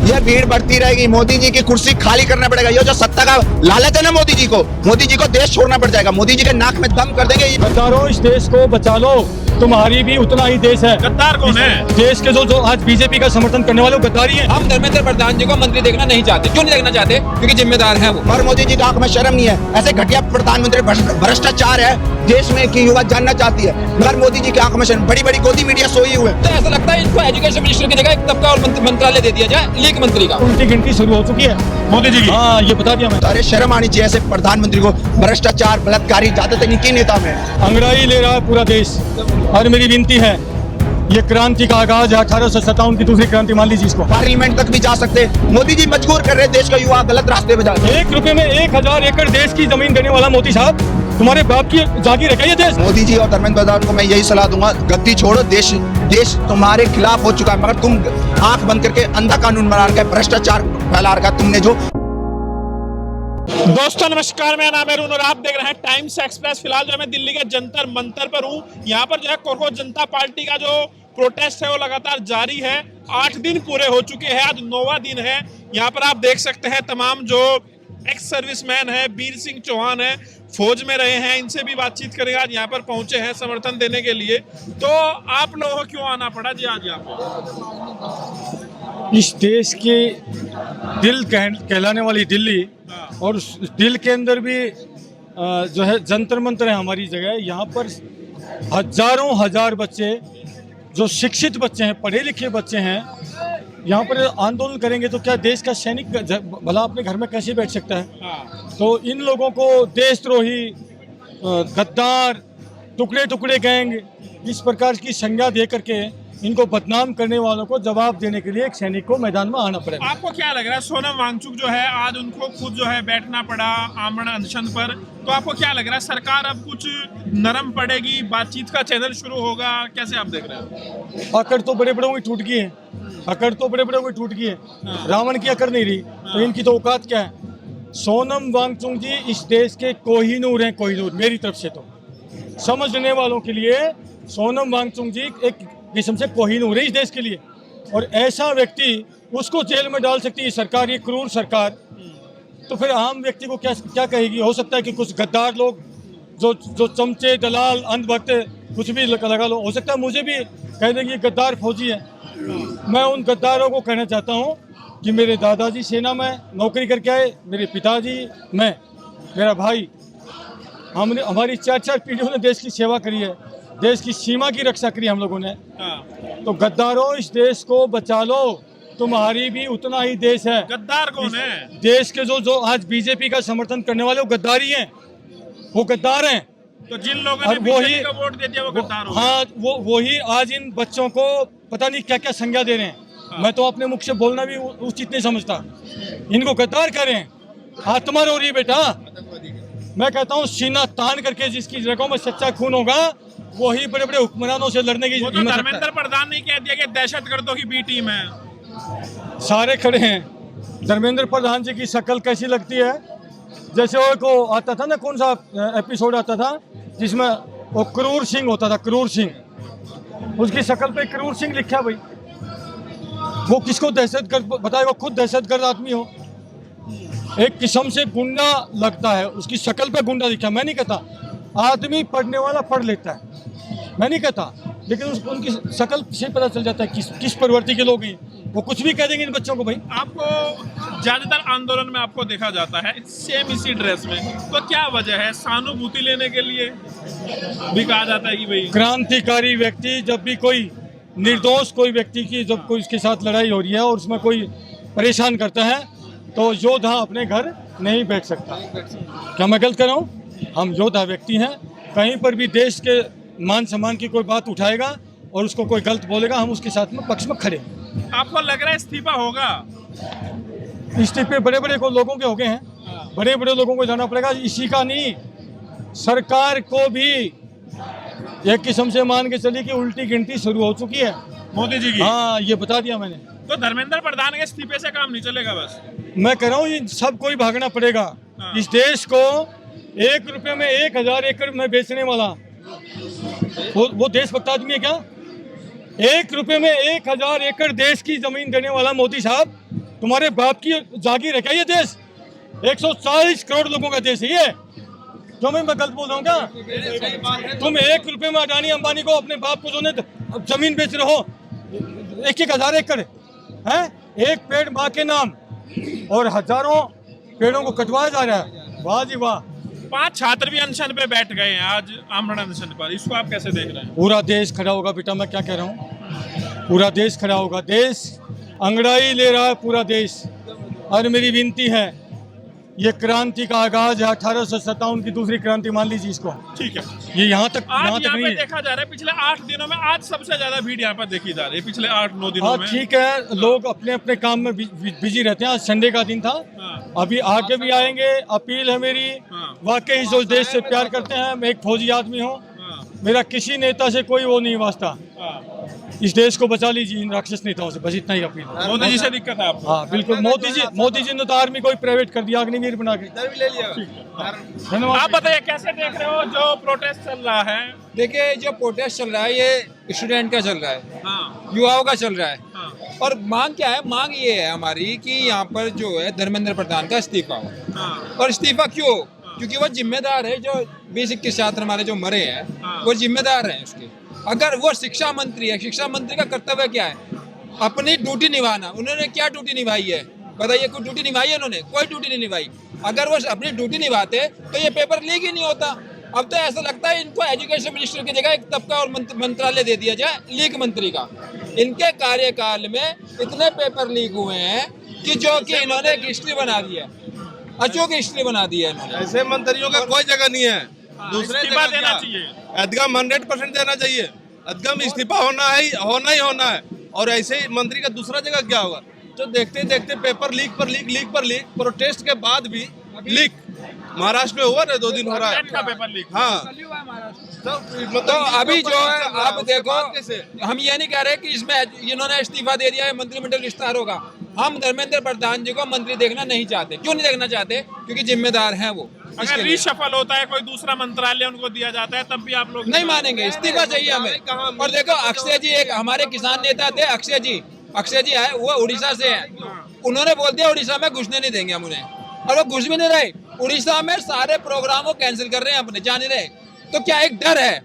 ये भीड़ बढ़ती रहेगी, मोदी जी की कुर्सी खाली करना पड़ेगा। ये जो सत्ता का लालच है ना मोदी जी को देश छोड़ना पड़ जाएगा। मोदी जी के नाक में दम कर देंगे। गद्दारों, इस देश को बचा लो, तुम्हारी भी उतना ही देश है। गद्दार कौन है? देश के जो आज बीजेपी का समर्थन करने वाले गद्दारी हैं। हम धर्मेंद्र प्रधान जी को मंत्री देखना नहीं चाहते। क्यों नहीं देखना चाहते? क्योंकि जिम्मेदार है वो। और मोदी जी की आंख में शर्म नहीं है। ऐसे घटिया प्रधानमंत्री भ्रष्टाचार है देश में कि युवा जानना चाहती है, मगर मोदी जी की आंख में शर्म। बड़ी बड़ी गोदी मीडिया सोई हुए। तो ऐसा लगता है इनको एजुकेशन मिनिस्टर की जगह एक तबका और मंत्रालय दे दिया जाए, लीग मंत्री का। उल्टी गिनती शुरू हो चुकी है मोदी जी की। हाँ, ये बता दिया मैं। अरे शर्म आनी चाहिए ऐसे प्रधानमंत्री को। भ्रष्टाचार, बलात्कारी, ज्यादा तकनीकी नेता में अंग्रेजी ले रहा है पूरा देश। और मेरी विनती है, ये क्रांति का आगाज है 1857 की दूसरी क्रांति, मान लीजिए इसको। पार्लियामेंट तक भी जा सकते। मोदी जी मजबूर कर रहे देश का युवा गलत रास्ते पे जा रहे। 1 रुपए में 1000 एकड़ देश की जमीन देने वाला मोदी साहब, तुम्हारे बाप की जागीर है क्या ये देश? मोदी जी और धर्मेंद्र प्रधान को मैं यही सलाह दूंगा, गद्दी छोड़ो। देश तुम्हारे खिलाफ हो चुका है, मगर तुम आंख बंद करके अंधा कानून बना रखा है, भ्रष्टाचार फैला रखा है तुमने जो। दोस्तों नमस्कार, मेरा नाम है अरुण और आप देख रहे हैं टाइम्स एक्सप्रेस। फिलहाल जो मैं दिल्ली के जंतर मंतर पर हूँ। यहाँ पर जो है कोकरोच जनता पार्टी का जो प्रोटेस्ट है वो लगातार जारी है। 8 दिन पूरे हो चुके हैं, आज 9वां दिन है। यहाँ पर आप देख सकते हैं तमाम जो एक्स सर्विसमैन है, वीर सिंह चौहान है, फौज में रहे हैं, इनसे भी बातचीत करेंगे। आज यहाँ पर पहुंचे हैं समर्थन देने के लिए। तो आप लोगों को क्यों आना पड़ा जी आज यहाँ पे? इस देश के दिल कहलाने वाली दिल्ली, और उस दिल के अंदर भी जो है जंतर मंतर है हमारी जगह। यहाँ पर हजारों हजार बच्चे, जो शिक्षित बच्चे हैं, पढ़े लिखे बच्चे हैं, यहाँ पर आंदोलन करेंगे तो क्या देश का सैनिक भला अपने घर में कैसे बैठ सकता है? तो इन लोगों को देशद्रोही, गद्दार, टुकड़े टुकड़े गैंग, इस प्रकार की संज्ञा दे करके इनको बदनाम करने वालों को जवाब देने के लिए एक सैनिक को मैदान में आना पड़ेगा। आपको क्या लग रहा है? सोनम वांगचुक जो है आज उनको खुद जो है बैठना पड़ा आमरण अनशन पर, तो आपको क्या लग रहा है सरकार अब कुछ नरम पड़ेगी, बातचीत का चैनल शुरू होगा? कैसे आप देख रहे हैं? अकड़ तो बड़े बड़ों की टूट गई है, अकड़ तो बड़े बड़ों की टूट गई है। रावण की अकड़ नहीं रही, तो इनकी तो औकात क्या है? सोनम वांगचुक जी इस देश के कोहिनूर हैं, कोहिनूर मेरी तरफ से। तो समझने वालों के लिए सोनम वांगचुक जी एक किस्म से कोहिनूर है इस देश के लिए। और ऐसा व्यक्ति, उसको जेल में डाल सकती है सरकार, ये क्रूर सरकार। तो फिर आम व्यक्ति को क्या कहेगी? हो सकता है कि कुछ गद्दार लोग जो चमचे, दलाल, अंधभक्त, कुछ भी लगा लो, हो सकता है मुझे भी कह देंगे ये गद्दार फौजी है। मैं उन गद्दारों को कहना चाहता हूँ कि मेरे दादाजी सेना में नौकरी करके आए, मेरे पिताजी, मैं, मेरा भाई, हमारी 4 पीढ़ियों ने देश की सेवा करी है, देश की सीमा की रक्षा करी हम लोगों ने। तो गद्दारों, इस देश को बचा लो, तुम्हारी भी उतना ही देश है। गद्दार कौन है? देश के जो आज बीजेपी का समर्थन करने वाले वो गद्दारी हैं, वो गद्दार हैं। तो जिन लोगों ने बीजेपी को वोट दे दिया वो गद्दार हो? हाँ, वही आज इन बच्चों को पता नहीं क्या क्या संज्ञा दे रहे हैं। मैं तो अपने मुख से बोलना भी उचित नहीं समझता। इनको गद्दार कह रहे हैं। आत्मा रो रही है बेटा। मैं कहता हूँ सीना तान करके जिसकी रगों में सच्चा खून होगा वही बड़े बड़े हुक्मरानों से लड़ने की हिम्मत रखता है। धर्मेंद्र प्रधान ने कह दिया कि दहशतगर्दों की बी टीम है। सारे खड़े हैं। धर्मेंद्र प्रधान जी की शक्ल कैसी लगती है? जैसे वो को आता था ना, कौन सा एपिसोड आता था जिसमें वो क्रूर सिंह होता था, क्रूर सिंह, उसकी शक्ल पे क्रूर सिंह लिखा भाई। वो किसको दहशतगर्द बताए? वो खुद दहशतगर्द आदमी हो, एक किस्म से गुंडा लगता है, उसकी शक्ल पे गुंडा लिखा। मैं नहीं कहता, आदमी पढ़ने वाला पढ़ लेता है, मैं नहीं कहता, लेकिन उनकी शक्ल से पता चल जाता है किस प्रवृत्ति के लोग हैं। वो कुछ भी कह देंगे इन बच्चों को भाई। आपको ज्यादातर आंदोलन में आपको देखा जाता है सेम इसी ड्रेस में, तो क्या वजह है? सहानुभूति लेने के लिए भी कहा जाता है कि भाई क्रांतिकारी व्यक्ति, जब भी कोई निर्दोष कोई व्यक्ति की जब कोई उसके साथ लड़ाई हो रही है और उसमें कोई परेशान करता है, तो योद्धा अपने घर नहीं बैठ सकता। क्या मैं गलत कर रहा हूँ? हम योद्धा व्यक्ति हैं। कहीं पर भी देश के मान सम्मान की कोई बात उठाएगा और उसको कोई गलत बोलेगा, हम उसके साथ में पक्ष में खड़े। आपको लग रहा है इस्तीफा होगा? इस्तीफे बड़े बड़े लोगों के हो गए हैं, बड़े बड़े लोगों को जाना पड़ेगा। इसी का नहीं, सरकार को भी एक किस्म से मान के चलिए कि उल्टी गिनती शुरू हो चुकी है मोदी जी की। हाँ, ये बता दिया मैंने। तो धर्मेंद्र प्रधान के इस्तीफे से काम नहीं चलेगा? बस मैं कह रहा हूँ ये सब कोई भागना पड़ेगा। इस देश को 1 रुपए में 1000 एकड़ में बेचने वाला वो देशभक्त आदमी है क्या? 1 रुपए में 1000 एकड़ देश की जमीन देने वाला मोदी साहब, तुम्हारे बाप की जागीर है क्या ये देश? 140 करोड़ लोगों का देश है ये। क्यों मैं गलत बोल रहा हूँ क्या? तुम 1 रुपए में अडानी अंबानी को अपने बाप को जो जमीन बेच रहे हो, 1,000 एकड़ है, एक पेड़ माँ के नाम, और हजारों पेड़ों को कटवाया जा रहा है। वाह जी वाह। 5 छात्र भी अनशन पे बैठ गए हैं आज आमरण अनशन पर, इसको आप कैसे देख रहे हैं? पूरा देश खड़ा होगा बेटा, मैं क्या कह रहा हूँ, पूरा देश खड़ा होगा। देश अंगड़ाई ले रहा है पूरा देश। और मेरी विनती है, ये क्रांति का आगाज है 1857 की दूसरी क्रांति, मान लीजिए इसको। ठीक है, ये यहाँ तक आज यहाँ नहीं पे है। देखा जा रहा है पिछले 8 दिनों में आज सबसे ज्यादा भीड़ यहाँ पर देखी जा रही है, पिछले 8-9 दिनों हाँ में। ठीक है, लोग अपने अपने काम में बिजी रहते हैं। आज संडे का दिन था, हाँ। अभी आगे भी आएंगे। अपील है मेरी, हाँ। वाकई जो देश से प्यार करते हैं, मैं एक फौजी आदमी हूँ, हाँ, मेरा किसी नेता से कोई वो नहीं वास्ता। हाँ। इस देश को बचा लीजिए इन राक्षस नेताओं से, बस इतना ही अपील है। मोदी जी से दिक्कत है आपको? हाँ बिल्कुल, मोदी जी ने तो आर्मी को ही प्राइवेट कर दिया, अग्निवीर बना के। धन्यवाद। आप बताइए कैसे देख रहे हो जो प्रोटेस्ट चल रहा है? देखिए, जो प्रोटेस्ट चल रहा है ये स्टूडेंट का चल रहा है, हाँ, युवाओं का चल रहा है। हाँ, और मांग क्या है? मांग ये है हमारी कि यहाँ पर जो है धर्मेंद्र प्रधान का इस्तीफा हो। हाँ, और इस्तीफा क्यों? क्योंकि वो जिम्मेदार है, जो 20-21 छात्र हमारे जो मरे हैं वो जिम्मेदार हैं उसके। अगर वो शिक्षा मंत्री है, शिक्षा मंत्री का कर्तव्य क्या है? अपनी ड्यूटी निभाना। उन्होंने क्या ड्यूटी निभाई है बताइए? कोई ड्यूटी निभाई है उन्होंने? कोई ड्यूटी नहीं निभाई। अगर वो अपनी ड्यूटी निभाते तो ये पेपर लीक ही नहीं होता। अब तो ऐसा लगता है इनको एजुकेशन मिनिस्टर की जगह एक तबका और मंत्रालय दे दिया जाए लीक मंत्री का। इनके कार्यकाल में इतने पेपर लीक हुए हैं कि जो कि इन्होंने एक हिस्ट्री बना दी है, अचूक हिस्ट्री बना दी है इन्होंने। ऐसे मंत्रियों का कोई जगह नहीं है। दूसरे इस्तीफा जगह देना क्या? चाहिए। अदगम 100% देना चाहिए। अदगम इस्तीफा होना ही होना है। और ऐसे ही मंत्री का दूसरा जगह क्या होगा? जो देखते देखते पेपर लीक पर लीक, प्रोटेस्ट के बाद भी लीक। महाराष्ट्र में हुआ ना, 2 दिन हो रहा है। का पेपर लीक। हाँ, तो अभी जो है आप देखो, हम ये नहीं कह रहे कि इसमें इन्होंने इस्तीफा दे दिया है, मंत्रिमंडल विस्तार होगा। हम धर्मेंद्र प्रधान जी को मंत्री देखना नहीं चाहते। क्यों नहीं देखना चाहते? क्योंकि जिम्मेदार हैं वो। अगर रीशफल होता है, कोई दूसरा मंत्रालय उनको दिया जाता है, तब भी आप लोग नहीं मानेंगे, इस्तीफा चाहिए हमें। और देखो, अक्षय जी एक हमारे किसान नेता थे, अक्षय जी आए, वो उड़ीसा से हैं। उन्होंने बोल दिया उड़ीसा में घुसने नहीं देंगे हम उन्हें, और वो घुस भी नहीं रहे। उड़ीसा में सारे प्रोग्राम वो कैंसिल कर रहे हैं, अपने जा नहीं रहे। तो क्या एक डर है,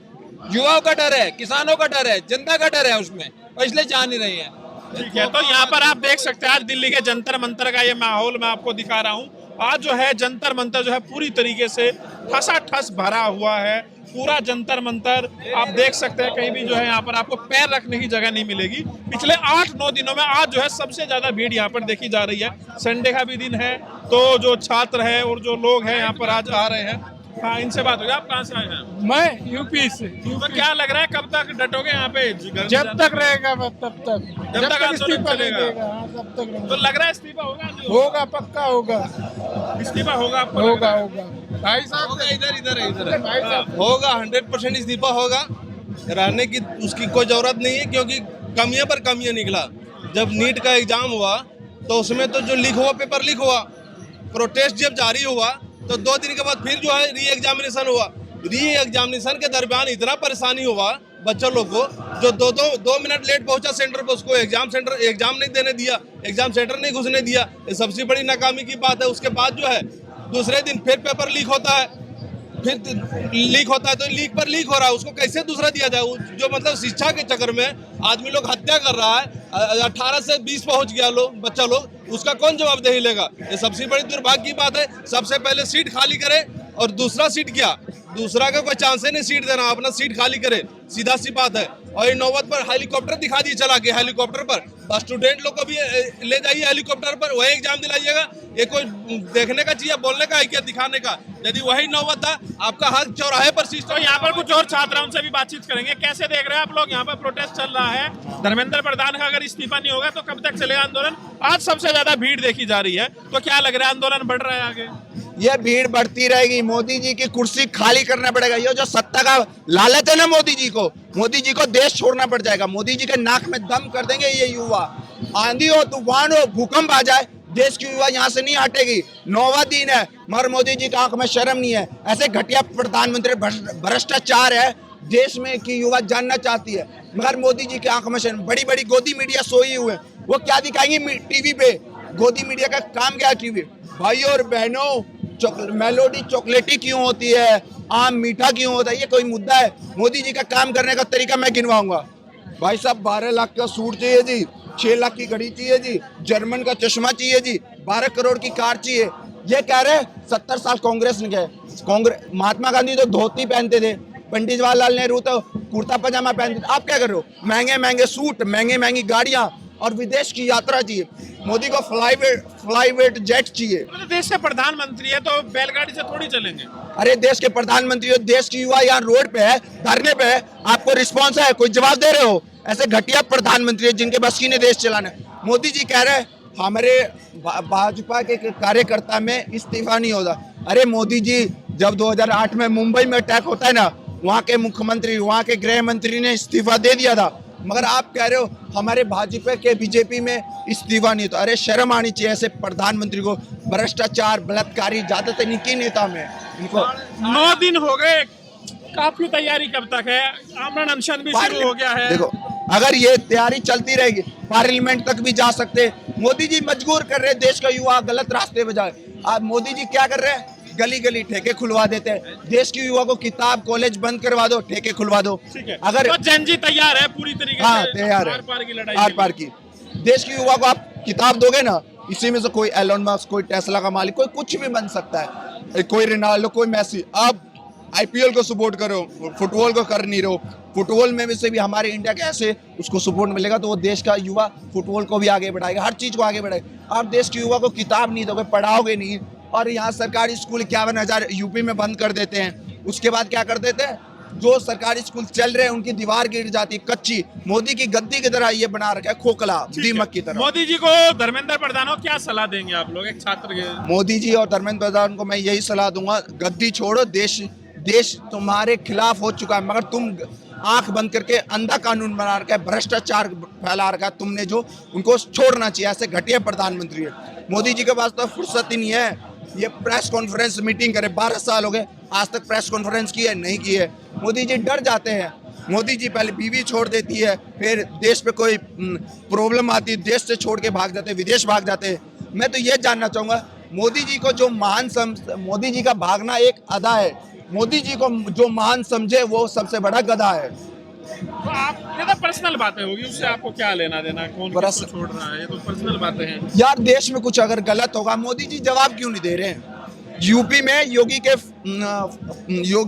युवाओं का डर है, किसानों का डर है, जनता का डर है उसमें, और इसलिए जा नहीं रही है। ठीक है, तो यहाँ पर आप देख सकते हैं आज दिल्ली के जंतर मंतर का ये माहौल मैं आपको दिखा रहा हूँ। आज जो है जंतर मंतर जो है पूरी तरीके से ठसाठस भरा हुआ है। पूरा जंतर मंतर आप देख सकते हैं, कहीं भी जो है यहाँ पर आपको पैर रखने की जगह नहीं मिलेगी। पिछले 8-9 दिनों में आज जो है सबसे ज्यादा भीड़ यहाँ पर देखी जा रही है। संडे का भी दिन है, तो जो छात्र है और जो लोग हैं यहाँ पर आज आ रहे हैं। हाँ, इनसे बात हो गई। आप कहाँ से आए हैं? मैं यूपी से। तो क्या लग रहा है, कब तक डटोगे यहाँ पे? जब तक रहेगा तब तक, जब तक आंदोलन इस्तीफा नहीं चलेगा। देगा, हाँ, तब तक रहेगा। तो लग रहा है इस्तीफा होगा? जो होगा, पक्का होगा, इस्तीफा होगा आपको लग रहा है? भाई साहब होगा, इधर भाई साहब होगा। 100% इस्तीफा होगा। रहने की उसकी कोई जरूरत नहीं है, क्योंकि कमियां पर कमियां निकला। जब नीट का एग्जाम हुआ तो उसमें तो जो लीक हुआ, पेपर लीक हुआ। प्रोटेस्ट जब जारी हुआ तो 2 दिन के बाद फिर जो है री एग्जामिनेशन हुआ। री एग्जामिनेशन के दरमियान इतना परेशानी हुआ बच्चों लोग को, जो 2 मिनट लेट पहुंचा सेंटर पर, उसको एग्जाम नहीं देने दिया, एग्जाम सेंटर नहीं घुसने दिया। ये सबसे बड़ी नाकामी की बात है। उसके बाद जो है दूसरे दिन फिर पेपर लीक होता है, तो लीक हो रहा है, उसको कैसे दूसरा दिया जाए? जो मतलब शिक्षा के चक्कर में आदमी लोग हत्या कर रहा है, 18 से 20 पहुंच गया बच्चा लोग, उसका कौन जवाबदेही लेगा? ये सबसे बड़ी दुर्भाग्य की बात है। सबसे पहले सीट खाली करे, और दूसरा सीट क्या, दूसरा का कोई चांस है नहीं सीट देना, अपना सीट खाली करे, सीधा सी बात है। और ये नौबत पर हेलीकॉप्टर दिखा दिए चला के, हेलीकॉप्टर पर स्टूडेंट लोग को भी ले जाइए हेलीकॉप्टर पर, वही एग्जाम दिलाइएगा। ये कोई देखने का चीज है, बोलने का है क्या, दिखाने का? यदि वही नौबत था, आपका हक चौराहे पर तो यहाँ पर कुछ और छात्राओं से भी बातचीत करेंगे। कैसे देख रहे हैं आप लोग, यहाँ पर प्रोटेस्ट चल रहा है। धर्मेंद्र प्रधान का अगर इस्तीफा नहीं होगा तो कब तक चलेगा आंदोलन? आज सबसे ज्यादा भीड़ देखी जा रही है, तो क्या लग रहा है आंदोलन बढ़ रहा है आगे? ये भीड़ बढ़ती रहेगी। मोदी जी की कुर्सी खाली करना पड़ेगा। ये जो सत्ता का लालच है ना मोदी जी को देश छोड़ना पड़ जाएगा। मोदी जी के नाक में दम कर देंगे ये युवा। आंधी हो, तूफान हो, भूकंप आ जाए, देश की युवा यहाँ से नहीं हटेगी। 9वां दिन है, मगर मोदी जी की आंख में शर्म नहीं है। ऐसे घटिया प्रधानमंत्री, भ्रष्टाचार है देश में कि युवा जानना चाहती है, मगर मोदी जी की आंख में शर्म। बड़ी बड़ी गोदी मीडिया सोई हुए, वो क्या दिखाएंगे टीवी पे? गोदी मीडिया का काम क्या है टीवी? भाई और बहनों, मेलोडी चॉकलेटी क्यों होती है, आम मीठा क्यों होता है, ये कोई मुद्दा है? मोदी जी का काम करने का तरीका मैं गिनवाऊंगा। भाई साहब 12 लाख का सूट चाहिए जी, 6 लाख की घड़ी चाहिए जी, जर्मन का चश्मा चाहिए जी, 12 करोड़ की कार चाहिए। ये कह रहे 70 साल कांग्रेस ने कांग्रेस, महात्मा गांधी तो धोती पहनते थे, पंडित जवाहरलाल नेहरू तो कुर्ता पजामा पहनते थे। आप क्या कर रहे हो? महंगे महंगे सूट, महंगे महंगी गाड़ियां और विदेश की यात्रा चाहिए। मोदी को फ्लाईवेट जेट चाहिए। मतलब देश के प्रधानमंत्री है तो बैलगाड़ी से थोड़ी चलेंगे। अरे देश के प्रधानमंत्री हो, देश की युवा यहाँ रोड पे है, धरने पे है, आपको रिस्पॉन्स है, कोई जवाब दे रहे हो? ऐसे घटिया प्रधानमंत्री है जिनके बस की नहीं देश चलाना। मोदी जी कह रहे हैं हमारे भाजपा के कार्यकर्ता में इस्तीफा नहीं होता। अरे मोदी जी, जब 2008 में मुंबई में अटैक होता है ना, वहाँ के मुख्यमंत्री, वहाँ के गृह मंत्री ने इस्तीफा दे दिया था, मगर आप कह रहे हो हमारे भाजपा के बीजेपी में इस्तीफा नहीं। तो अरे शर्म आनी चाहिए ऐसे प्रधानमंत्री को। भ्रष्टाचार, बलात्कारी ज्यादातर इनकी नेता में इनको। 9 दिन हो गए, काफी तैयारी कब तक है? आमरण अनशन भी शुरू हो गया है। देखो, अगर ये तैयारी चलती रहेगी पार्लियामेंट तक भी जा सकते हैं। मोदी जी मजबूर कर रहे हैं देश का युवा गलत रास्ते पे जाए। आज मोदी जी क्या कर रहे हैं? गली गली ठेके खुलवा देते हैं। देश के युवा को किताब कॉलेज बंद करवा दो, ठेके खुलवा दो। ठीक है, अगर तो जनजी तैयार है पूरी तरीके हाँ से तैयार है, आर पार की लड़ाई आर के पार की। देश के युवा को आप किताब दोगे ना, इसी में से कोई एलोन मस्क, कोई टेस्ला का मालिक, कोई कुछ भी बन सकता है, कोई रोनाल्डो, कोई मेसी। आप आईपीएल को सपोर्ट करो, फुटबॉल को कर नहीं रहो। फुटबॉल में से भी हमारे इंडिया के ऐसे उसको सपोर्ट मिलेगा तो वो देश का युवा फुटबॉल को भी आगे बढ़ाएगा, हर चीज को आगे बढ़ाएगा। आप देश के युवा को किताब नहीं दोगे, पढ़ाओगे नहीं, और यहाँ सरकारी स्कूल 51,000 यूपी में बंद कर देते हैं। उसके बाद क्या कर देते हैं? जो सरकारी स्कूल चल रहे हैं उनकी दीवार गिर जाती है कच्ची। मोदी की गद्दी की तरह ये बना रखा है, खोखला दीमक की तरह। मोदी जी को, धर्मेंद्र प्रधान को क्या सलाह देंगे आप लोग एक छात्र के? मोदी जी और धर्मेंद्र प्रधान को मैं यही सलाह दूंगा, गद्दी छोड़ो। देश तुम्हारे खिलाफ हो चुका है, मगर तुम आंख बंद करके अंधा कानून बना रखा है, भ्रष्टाचार फैला रखा है तुमने, जो उनको छोड़ना चाहिए। ऐसे घटिया प्रधानमंत्री है मोदी जी के पास, तो फुर्सत ही नहीं है। ये प्रेस कॉन्फ्रेंस मीटिंग करे, 12 साल हो गए, आज तक प्रेस कॉन्फ्रेंस की है नहीं की है। मोदी जी डर जाते हैं। मोदी जी पहले बीवी छोड़ देती है, फिर देश पे कोई प्रॉब्लम आती है, देश से छोड़ के भाग जाते हैं, विदेश भाग जाते हैं। मैं तो ये जानना चाहूँगा, मोदी जी को जो मोदी जी का भागना एक अदा है, मोदी जी को जो महान समझे वो सबसे बड़ा गधा है। तो आप, ये तो पर्सनल बातें होगी, उससे आपको क्या लेना देना, कौन किसको छोड़ रहा है, ये तो पर्सनल बातें हैं। यार देश में कुछ अगर गलत होगा, मोदी जी जवाब क्यों नहीं दे रहे हैं? यूपी में योगी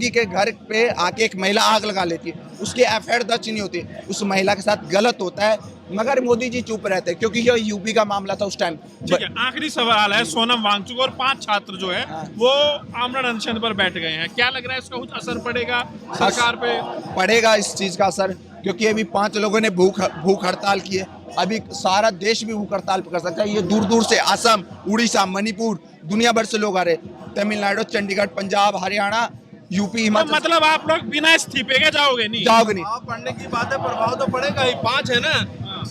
के घर पे आके एक महिला आग लगा लेती है, उसकी एफआईआर दर्ज नहीं होती, उस महिला के साथ गलत होता है, मगर मोदी जी चुप रहते हैं क्योंकि ये यूपी का मामला था उस टाइम। ठीक है, आखिरी सवाल है। सोनम वांगचुक और 5 छात्र जो है वो आमरण अनशन पर बैठ गए हैं, क्या लग रहा है इसका कुछ असर पड़ेगा सरकार पे? पड़ेगा इस चीज का असर, क्योंकि अभी 5 लोगों ने भूख हड़ताल की है। अभी सारा देश भी भूख हड़ताल कर सकता है। ये दूर दूर से असम, उड़ीसा, मणिपुर, दुनिया भर से लोग आ रहे, तमिलनाडु, चंडीगढ़, पंजाब, हरियाणा, यूपी, हिमाचल। मतलब आप लोग बिना इस्तीफे के जाओगे नहीं? जाओगे नहीं। पढ़ने की बात है, प्रभाव तो पड़ेगा ही। 5 है ना,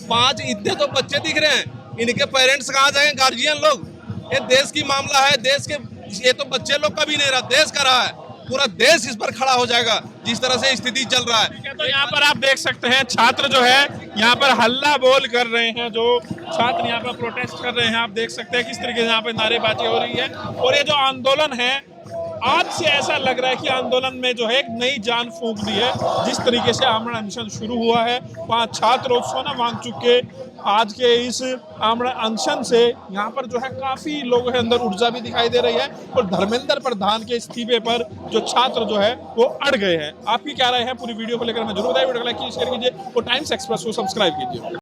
5 इतने तो बच्चे दिख रहे हैं, इनके पेरेंट्स कहाँ जाएंगे, गार्जियन लोग? ये देश की मामला है, देश के, ये तो बच्चे लोग का भी नहीं रहा, देश का रहा है। पूरा देश इस पर खड़ा हो जाएगा जिस तरह से स्थिति चल रहा है। तो यहाँ पर आप देख सकते हैं छात्र जो है यहाँ पर हल्ला बोल कर रहे हैं, जो छात्र यहाँ पर प्रोटेस्ट कर रहे हैं, आप देख सकते हैं किस तरीके से यहाँ पर नारेबाजी हो रही है। और ये जो आंदोलन है, आज से ऐसा लग रहा है कि आंदोलन में जो है एक नई जान फूंक दी है। जिस तरीके से आमरण अनशन शुरू हुआ है, 5 छात्र और सोनम वांगचुक के आज के इस आमरण अनशन से यहाँ पर जो है काफी लोगों के अंदर ऊर्जा भी दिखाई दे रही है। और धर्मेंद्र प्रधान के इस्तीफे पर जो छात्र जो है वो अड़ गए हैं। आपकी क्या राय है पूरी वीडियो को लेकर? मैं जरूर बताइए, वीडियो को लाइक कीजिए, शेयर कीजिए और टाइम्स एक्सप्रेस को सब्सक्राइब कीजिए।